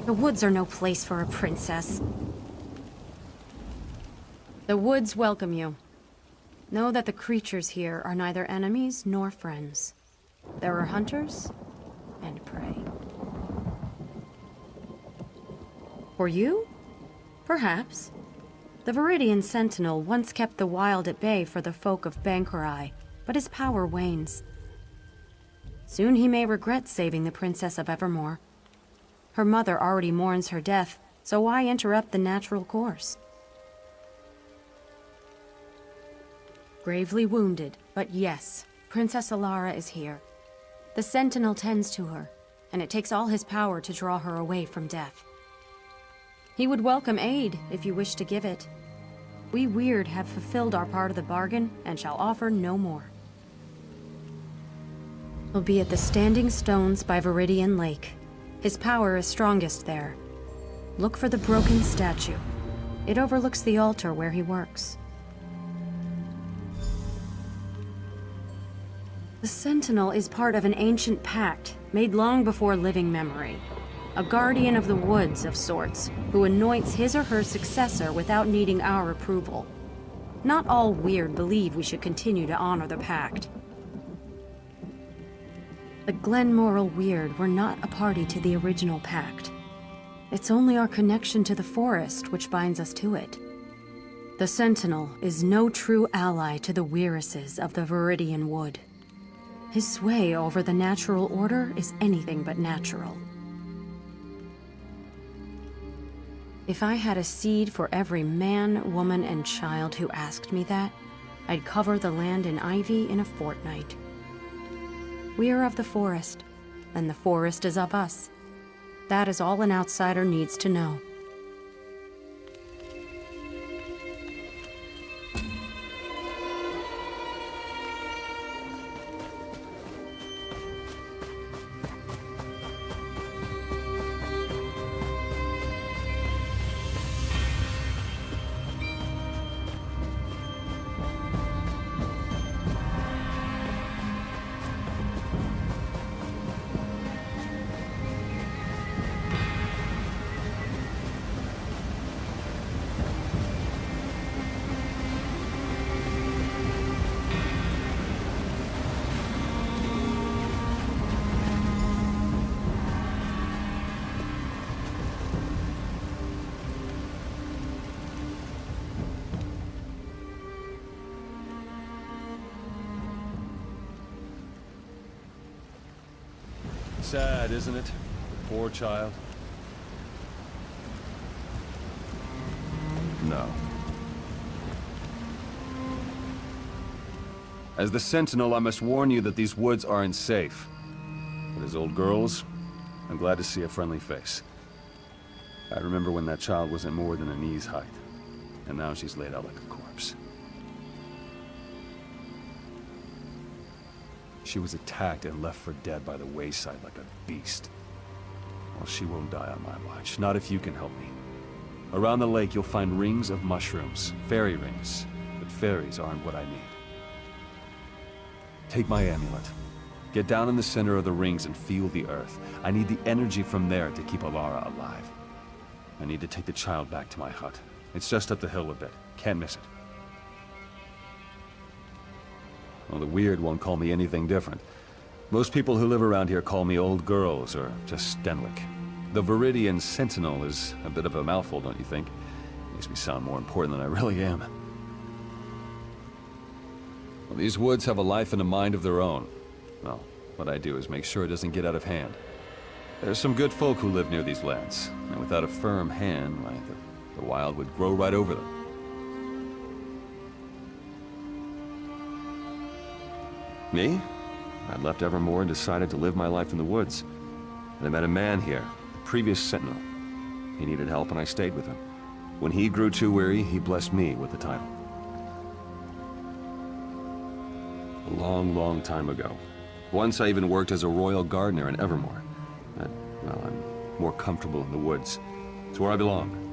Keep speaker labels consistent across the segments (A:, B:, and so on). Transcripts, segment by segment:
A: The woods are no place for a princess. The woods welcome you. Know that the creatures here are neither enemies nor friends. There are hunters and prey. For you? Perhaps. The Viridian Sentinel once kept the wild at bay for the folk of Bankurai, but his power wanes. Soon he may regret saving the Princess of Evermore. Her mother already mourns her death, so why interrupt the natural course? Gravely wounded, but yes, Princess Alara is here. The Sentinel tends to her, and it takes all his power to draw her away from death. He would welcome aid if you wish to give it. We Weird have fulfilled our part of the bargain and shall offer no more. He'll be at the Standing Stones by Viridian Lake. His power is strongest there. Look for the broken statue. It overlooks the altar where he works. The Sentinel is part of an ancient pact made long before living memory. A guardian of the woods of sorts, who anoints his or her successor without needing our approval. Not all Weird believe we should continue to honor the pact. The Glenmoral Weird were not a party to the original pact. It's only our connection to the forest which binds us to it. The Sentinel is no true ally to the Weirises of the Viridian Wood. His sway over the natural order is anything but natural. If I had a seed for every man, woman, and child who asked me that, I'd cover the land in ivy in a fortnight. We are of the forest, and the forest is of us. That is all an outsider needs to know.
B: Sad, isn't it? The poor child. No. As the Sentinel, I must warn you that these woods aren't safe. But as old girls, I'm glad to see a friendly face. I remember when that child wasn't more than a knee's height, and now she's laid out like a corpse. She was attacked and left for dead by the wayside like a beast. Well, she won't die on my watch, not if you can help me. Around the lake, you'll find rings of mushrooms, fairy rings, but fairies aren't what I need. Take my amulet. Get down in the center of the rings and feel the earth. I need the energy from there to keep Alara alive. I need to take the child back to my hut. It's just up the hill a bit. Can't miss it. Well, the Weird won't call me anything different. Most people who live around here call me old girls or just Stenwick. The Viridian Sentinel is a bit of a mouthful, don't you think? Makes me sound more important than I really am. Well, these woods have a life and a mind of their own. Well, what I do is make sure it doesn't get out of hand. There's some good folk who live near these lands, and without a firm hand, why, the wild would grow right over them. Me? I left Evermore and decided to live my life in the woods. And I met a man here, the previous Sentinel. He needed help and I stayed with him. When he grew too weary, he blessed me with the title. A long, long time ago. Once I even worked as a royal gardener in Evermore. But, well, I'm more comfortable in the woods. It's where I belong.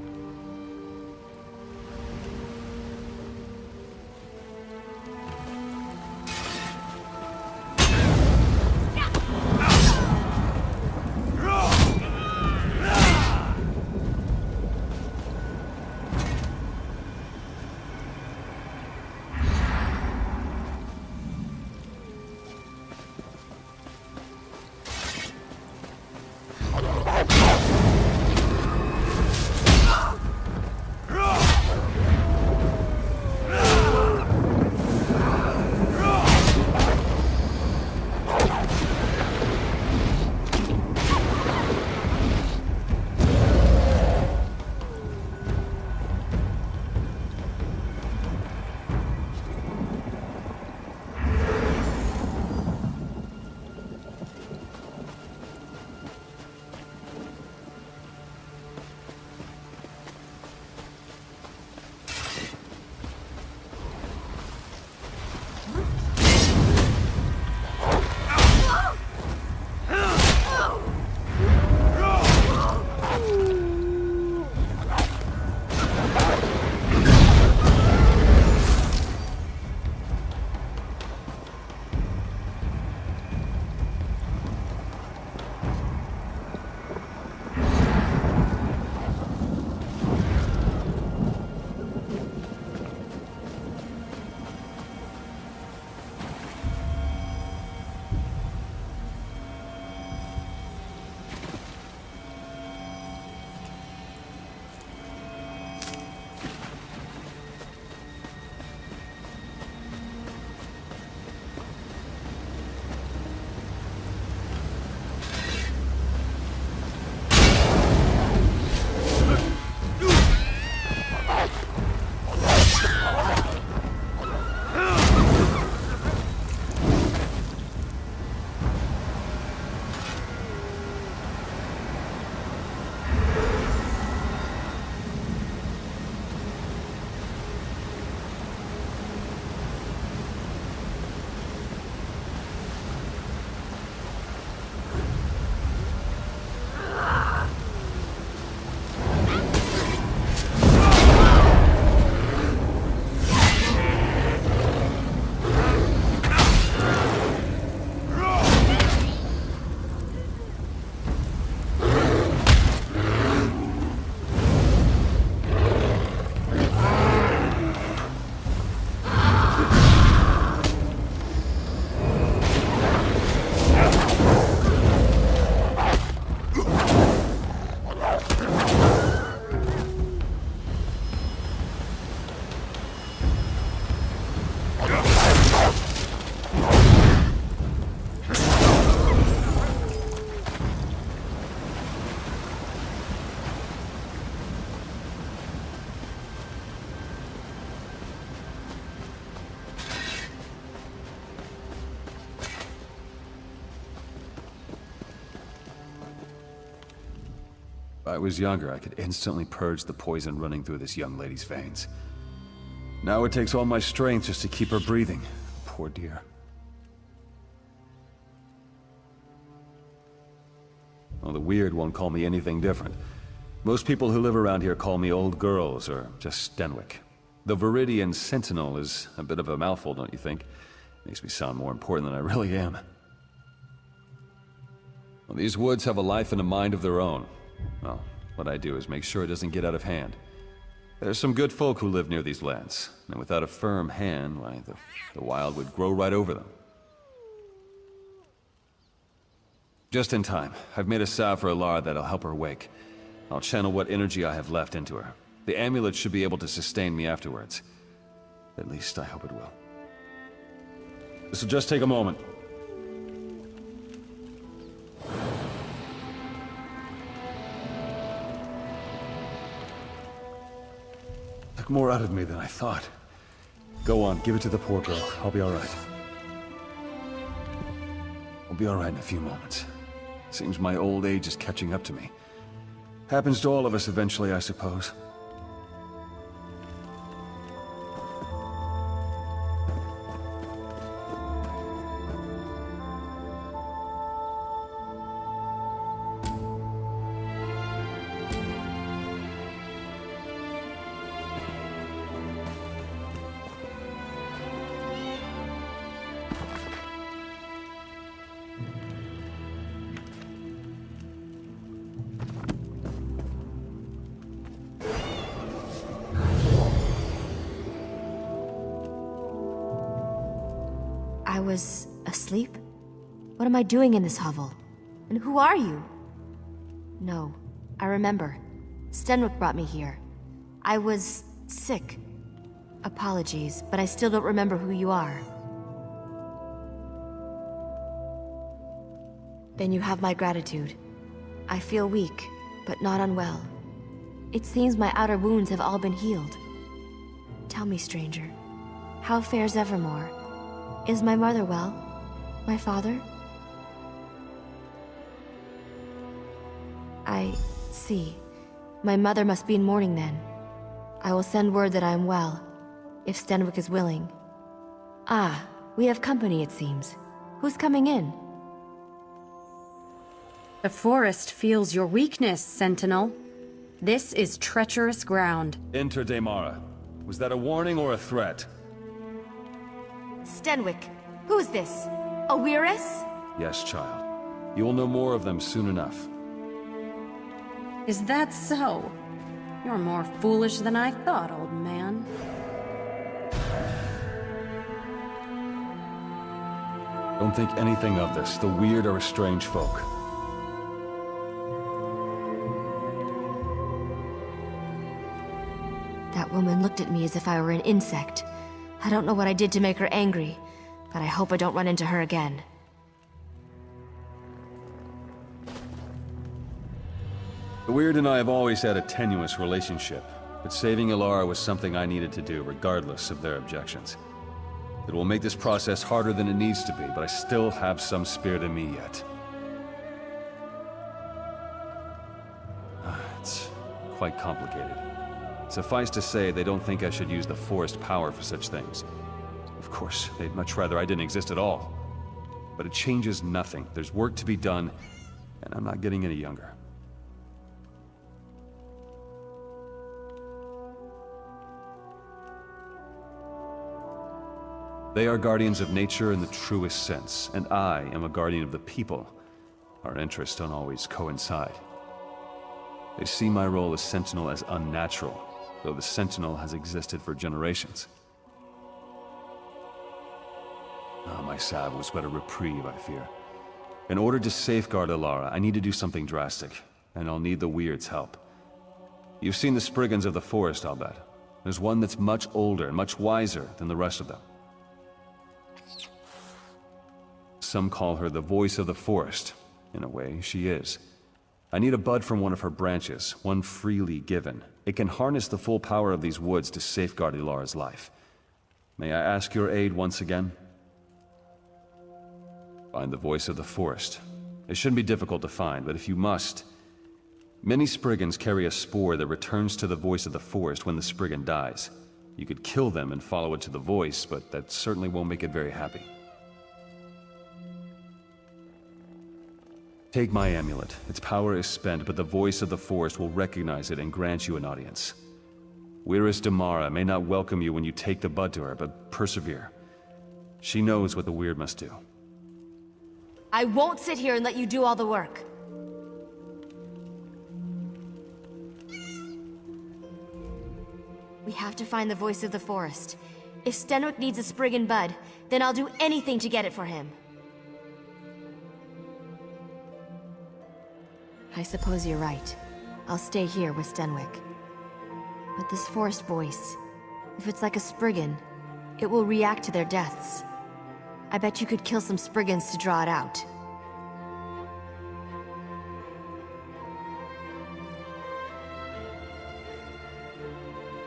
B: If I was younger, I could instantly purge the poison running through this young lady's veins. Now it takes all my strength just to keep her breathing. Poor dear. Well, the weird won't call me anything different. Most people who live around here call me old girls, or just Stenwick. The Viridian Sentinel is a bit of a mouthful, don't you think? Makes me sound more important than I really am. Well, these woods have a life and a mind of their own. Well, what I do is make sure it doesn't get out of hand. There's some good folk who live near these lands, and without a firm hand, why, the wild would grow right over them. Just in time. I've made a salve for Alara that'll help her wake. I'll channel what energy I have left into her. The amulet should be able to sustain me afterwards. At least I hope it will. This will just take a moment. Took more out of me than I thought. Go on, give it to the poor girl. I'll be alright. I'll be alright in a few moments. Seems my old age is catching up to me. Happens to all of us eventually, I suppose.
C: I was asleep? What am I doing in this hovel? And who are you? No, I remember. Stenwick brought me here. I was sick. Apologies, but I still don't remember who you are. Then you have my gratitude. I feel weak, but not unwell. It seems my outer wounds have all been healed. Tell me, stranger, how fares Evermore? Is my mother well? My father? I see. My mother must be in mourning then. I will send word that I am well, if Stenwick is willing. Ah, we have company, it seems. Who's coming in?
A: The forest feels your weakness, Sentinel. This is treacherous ground.
B: Enter Daemara. Was that a warning or a threat?
C: Stenwick, who's this? A Weiress?
B: Yes, child. You will know more of them soon enough.
A: Is that so? You're more foolish than I thought, old man.
B: Don't think anything of this. The weird are a strange folk.
C: That woman looked at me as if I were an insect. I don't know what I did to make her angry, but I hope I don't run into her again.
B: The Weird and I have always had a tenuous relationship, but saving Alara was something I needed to do regardless of their objections. It will make this process harder than it needs to be, but I still have some spirit in me yet. It's quite complicated. Suffice to say, they don't think I should use the forest power for such things. Of course, they'd much rather I didn't exist at all. But it changes nothing. There's work to be done, and I'm not getting any younger. They are guardians of nature in the truest sense, and I am a guardian of the people. Our interests don't always coincide. They see my role as Sentinel as unnatural, though the Sentinel has existed for generations. My salve was but a reprieve, I fear. In order to safeguard Alara, I need to do something drastic, and I'll need the Weird's help. You've seen the Spriggans of the forest, I'll bet. There's one that's much older and much wiser than the rest of them. Some call her the voice of the forest. In a way, she is. I need a bud from one of her branches, one freely given. It can harness the full power of these woods to safeguard Ilara's life. May I ask your aid once again? Find the voice of the forest. It shouldn't be difficult to find, but if you must, Many Spriggans carry a spore that returns to the voice of the forest when the Spriggan dies. You could kill them and follow it to the voice, but that certainly won't make it very happy. Take my amulet. Its power is spent, but the voice of the forest will recognize it and grant you an audience. Wirris Damara may not welcome you when you take the bud to her, but persevere. She knows what the weird must do.
C: I won't sit here and let you do all the work. We have to find the voice of the forest. If Stenwick needs a Spriggan bud, then I'll do anything to get it for him. I suppose you're right. I'll stay here with Stenwick. But this forest voice, if it's like a Spriggan, it will react to their deaths. I bet you could kill some Spriggans to draw it out.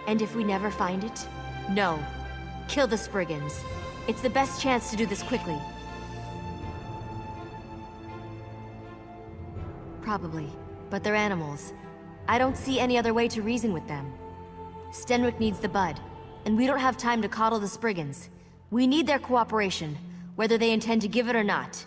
C: And if we never find it? No. Kill the Spriggans. It's the best chance to do this quickly. Probably. But they're animals. I don't see any other way to reason with them. Stenwick needs the bud, and we don't have time to coddle the Spriggans. We need their cooperation, whether they intend to give it or not.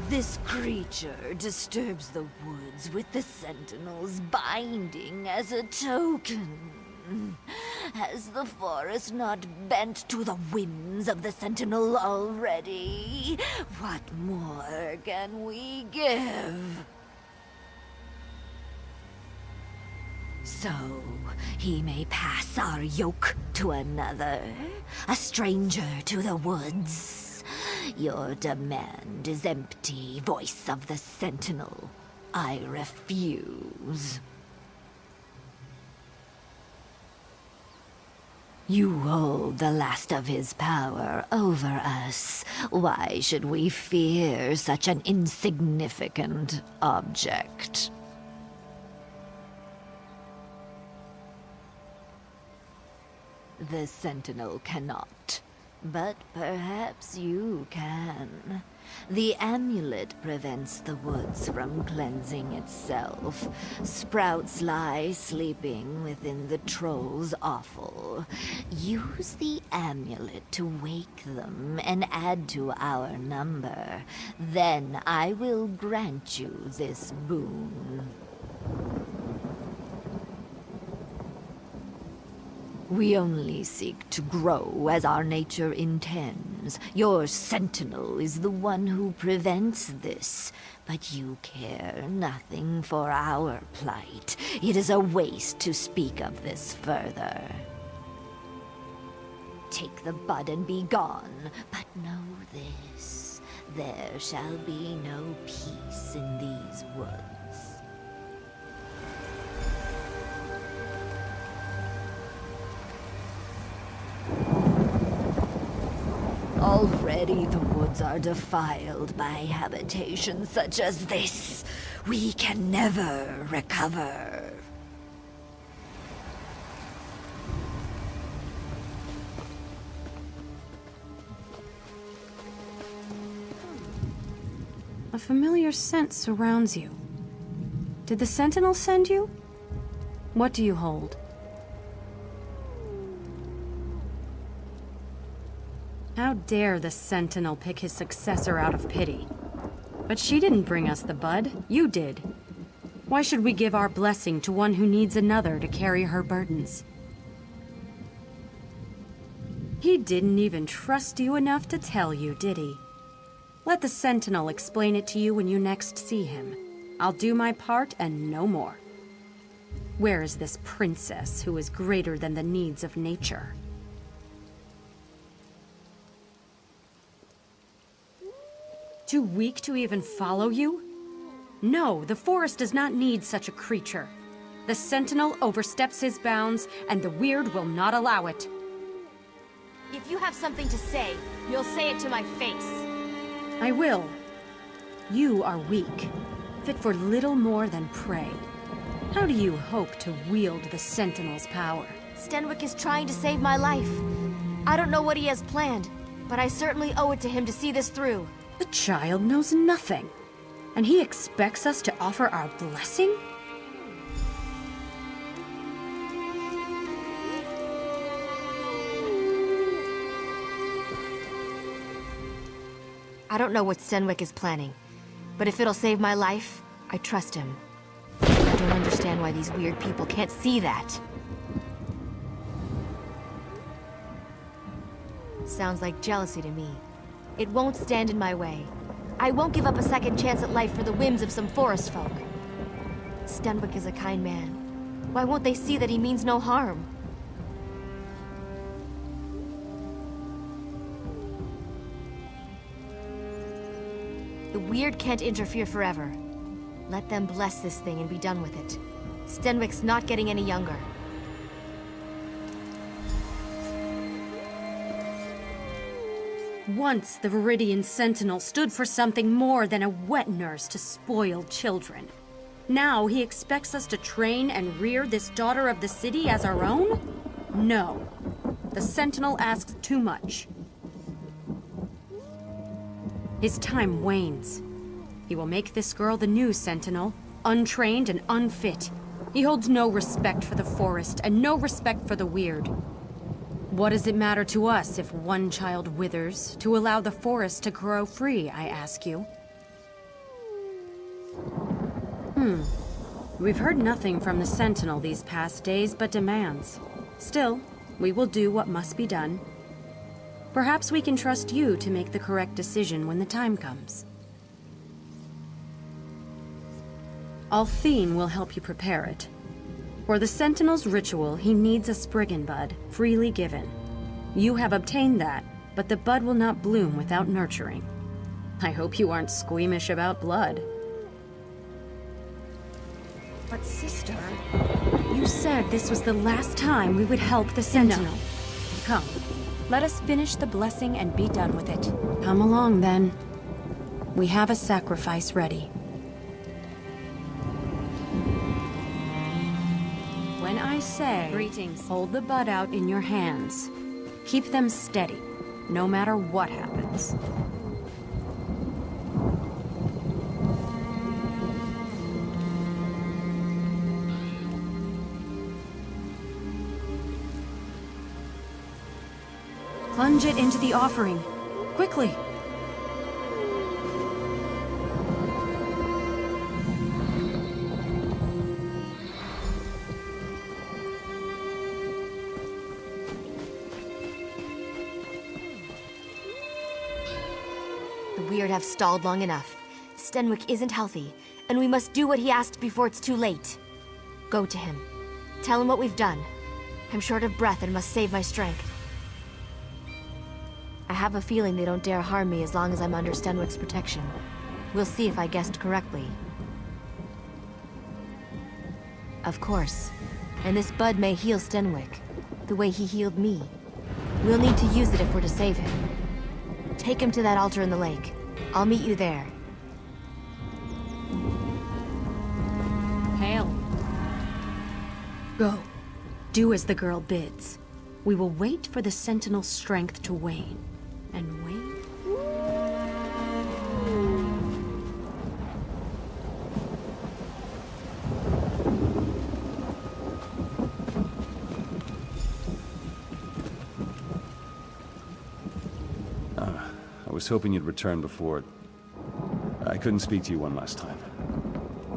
D: This creature disturbs the woods with the Sentinel's binding as a token. Has the forest not bent to the whims of the Sentinel already? What more can we give? So, he may pass our yoke to another, a stranger to the woods. Your demand is empty, voice of the Sentinel. I refuse. You hold the last of his power over us. Why should we fear such an insignificant object? The Sentinel cannot, but perhaps you can. The amulet prevents the woods from cleansing itself. Sprouts lie sleeping within the troll's offal. Use the amulet to wake them and add to our number. Then I will grant you this boon. We only seek to grow as our nature intends. Your Sentinel is the one who prevents this, but you care nothing for our plight. It is a waste to speak of this further. Take the bud and be gone, but know this. There shall be no peace in these woods. Already the woods are defiled by habitations such as this. We can never recover.
A: A familiar scent surrounds you. Did the Sentinel send you? What do you hold? How dare the Sentinel pick his successor out of pity? But she didn't bring us the bud, you did. Why should we give our blessing to one who needs another to carry her burdens? He didn't even trust you enough to tell you, did he? Let the Sentinel explain it to you when you next see him. I'll do my part and no more. Where is this princess who is greater than the needs of nature? Too weak to even follow you? No, the forest does not need such a creature. The Sentinel oversteps his bounds, and the Weird will not allow it.
C: If you have something to say, you'll say it to my face.
A: I will. You are weak, fit for little more than prey. How do you hope to wield the Sentinel's power?
C: Stenwick is trying to save my life. I don't know what he has planned, but I certainly owe it to him to see this through.
A: The child knows nothing, and he expects us to offer our blessing?
C: I don't know what Stenwick is planning, but if it'll save my life, I trust him. I don't understand why these weird people can't see that. Sounds like jealousy to me. It won't stand in my way. I won't give up a second chance at life for the whims of some forest folk. Stenwick is a kind man. Why won't they see that he means no harm? The Weird can't interfere forever. Let them bless this thing and be done with it. Stenwick's not getting any younger.
A: Once the Viridian Sentinel stood for something more than a wet nurse to spoiled children. Now he expects us to train and rear this daughter of the city as our own? No. The Sentinel asks too much. His time wanes. He will make this girl the new Sentinel, untrained and unfit. He holds no respect for the forest and no respect for the Weird. What does it matter to us if one child withers to allow the forest to grow free, I ask you? We've heard nothing from the Sentinel these past days but demands. Still, we will do what must be done. Perhaps we can trust you to make the correct decision when the time comes. Althine will help you prepare it. For the Sentinel's ritual, he needs a Spriggan bud, freely given. You have obtained that, but the bud will not bloom without nurturing. I hope you aren't squeamish about blood. But sister, you said this was the last time we would help the Sentinel. Come, let us finish the blessing and be done with it. Come along then. We have a sacrifice ready. When I say, greetings, hold the bud out in your hands. Keep them steady, no matter what happens. Plunge it into the offering. Quickly!
C: The Weird have stalled long enough. Stenwick isn't healthy, and we must do what he asked before it's too late. Go to him. Tell him what we've done. I'm short of breath and must save my strength. I have a feeling they don't dare harm me as long as I'm under Stenwick's protection. We'll see if I guessed correctly. Of course. And this bud may heal Stenwick, the way he healed me. We'll need to use it if we're to save him. Take him to that altar in the lake. I'll meet you there.
A: Hail. Go. Do as the girl bids. We will wait for the Sentinel's strength to wane. And wane?
B: I was hoping you'd return before... I couldn't speak to you one last time.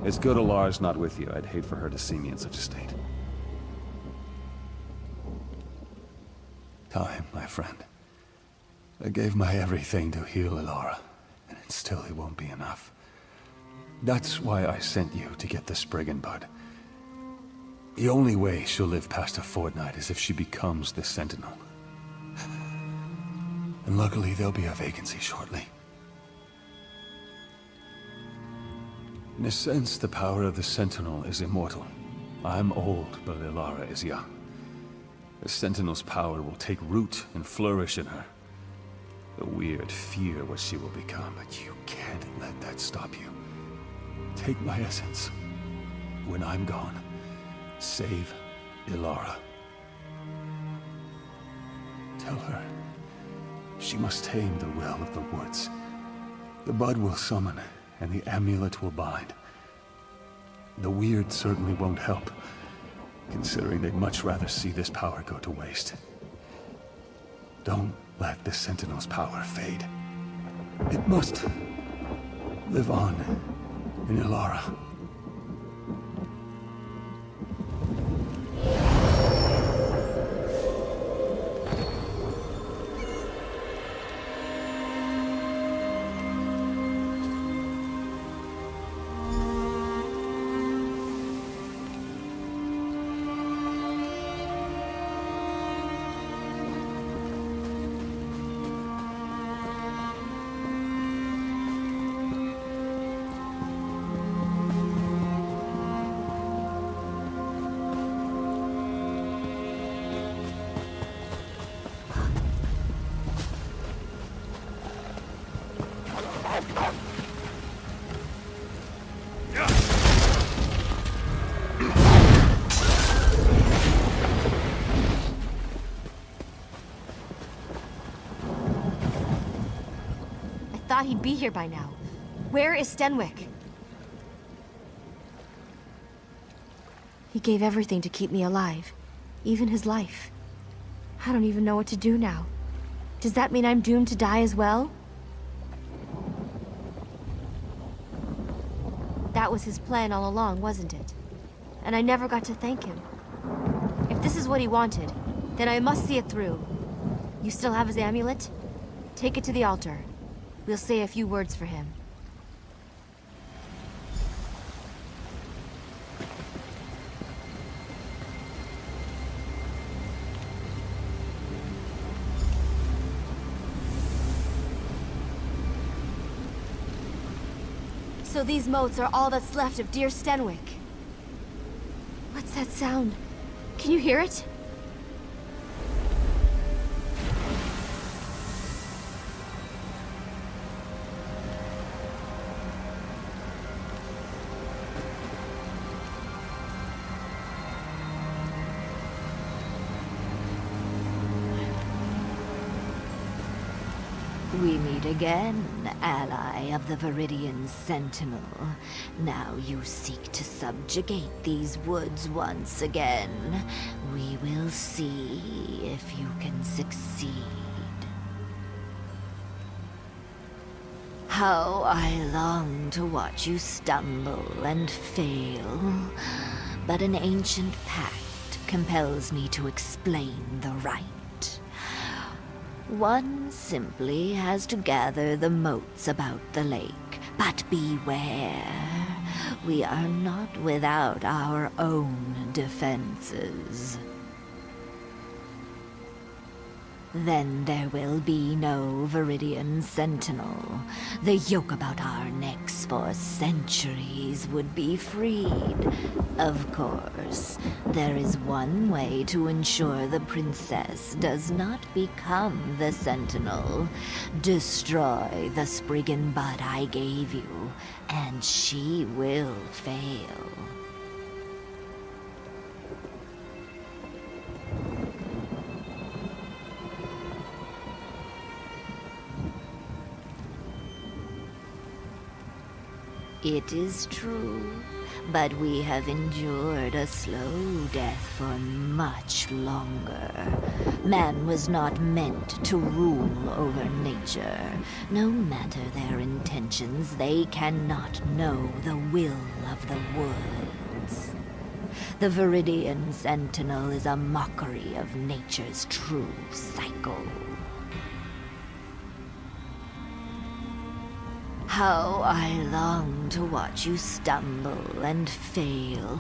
B: It's good Alar's not with you. I'd hate for her to see me in such a state. Time, my friend. I gave my everything to heal Alara, and still it won't be enough. That's why I sent you to get the Spriggan bud. The only way she'll live past a fortnight is if she becomes the Sentinel. And luckily, there'll be a vacancy shortly. In a sense, the power of the Sentinel is immortal. I'm old, but Alara is young. The Sentinel's power will take root and flourish in her. The Weird fear what she will become, but you can't let that stop you. Take my essence. When I'm gone, save Alara. Tell her she must tame the will of the woods. The bud will summon, and the amulet will bind. The Weird certainly won't help, considering they'd much rather see this power go to waste. Don't let the Sentinel's power fade. It must live on in Alara.
C: Thought he'd be here by now. Where is Stenwick? He gave everything to keep me alive, even his life. I don't even know what to do now. Does that mean I'm doomed to die as well? that was his plan all along, wasn't it? And I never got to thank him. If this is what he wanted, then I must see it through. You still have his amulet? Take it to the altar. We'll say a few words for him. So these moats are all that's left of dear Stenwick. What's that sound? Can you hear it?
D: We meet again, ally of the Viridian Sentinel. Now you seek to subjugate these woods once again. We will see if you can succeed. How I long to watch you stumble and fail. But an ancient pact compels me to explain the right. One simply has to gather the moats about the lake. But beware, we are not without our own defenses. Then there will be no Viridian Sentinel. The yoke about our necks for centuries would be freed. Of course, there is one way to ensure the princess does not become the Sentinel. Destroy the Spriggan bud I gave you, and she will fail. It is true, but we have endured a slow death for much longer. Man was not meant to rule over nature. No matter their intentions, they cannot know the will of the woods. The Viridian Sentinel is a mockery of nature's true cycle. How I long to watch you stumble and fail.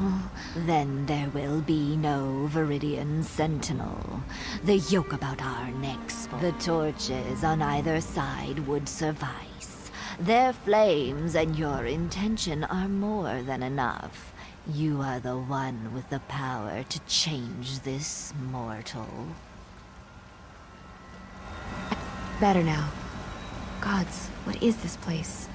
D: Then there will be no Viridian Sentinel. The yoke about our necks, the torches on either side would suffice. Their flames and your intention are more than enough. You are the one with the power to change this mortal.
C: Better now. Gods, what is this place?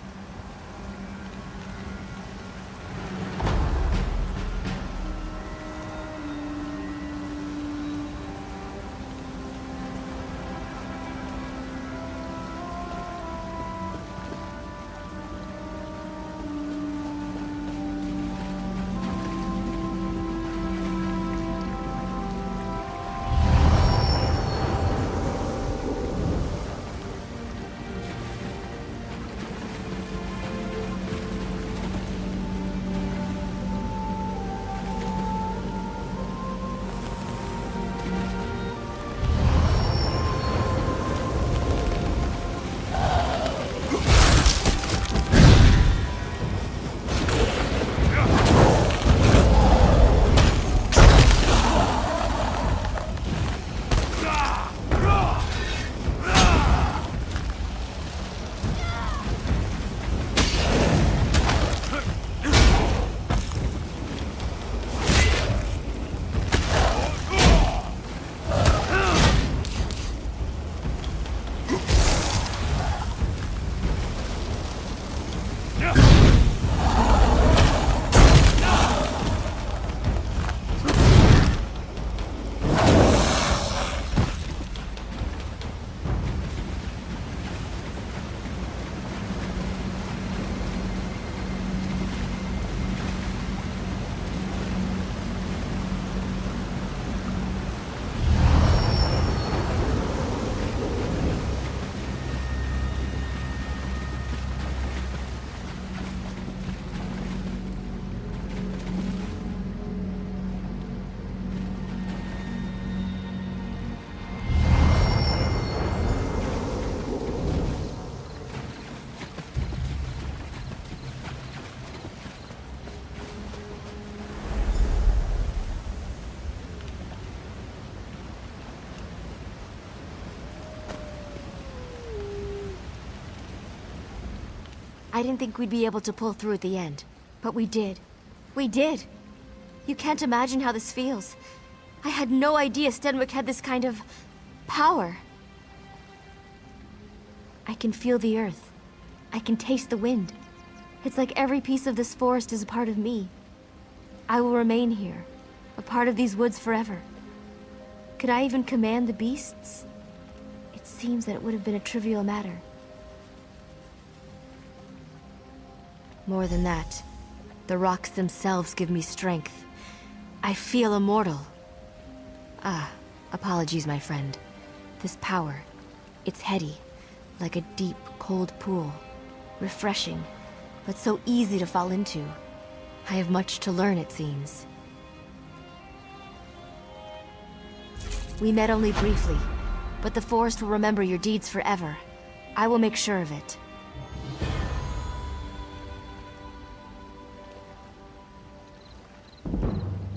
C: I didn't think we'd be able to pull through at the end, but we did. We did! You can't imagine how this feels. I had no idea Stenwick had this kind of... power. I can feel the earth. I can taste the wind. It's like every piece of this forest is a part of me. I will remain here, a part of these woods forever. Could I even command the beasts? It seems that it would have been a trivial matter. More than that, the rocks themselves give me strength. I feel immortal. Ah, apologies, my friend. This power, it's heady, like a deep, cold pool. Refreshing, but so easy to fall into. I have much to learn, it seems. We met only briefly, but the forest will remember your deeds forever. I will make sure of it.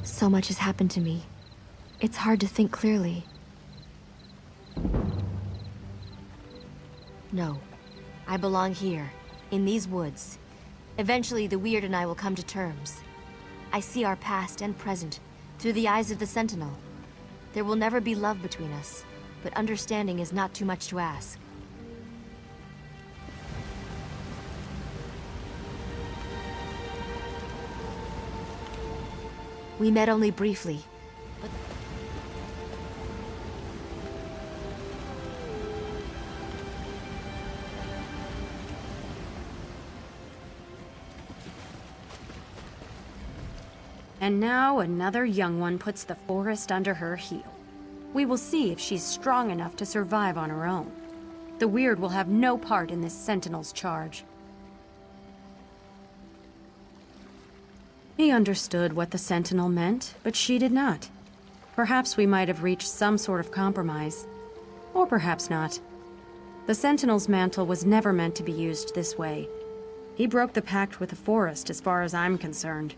C: So much has happened to me. It's hard to think clearly. No, I belong here, in these woods. Eventually, the Weird and I will come to terms. I see our past and present through the eyes of the Sentinel. There will never be love between us, but understanding is not too much to ask. We met only briefly, but...
A: And now another young one puts the forest under her heel. We will see if she's strong enough to survive on her own. The Weird will have no part in this Sentinel's charge. He understood what the Sentinel meant, but she did not. Perhaps we might have reached some sort of compromise. Or perhaps not. The Sentinel's mantle was never meant to be used this way. He broke the pact with the forest as far as I'm concerned.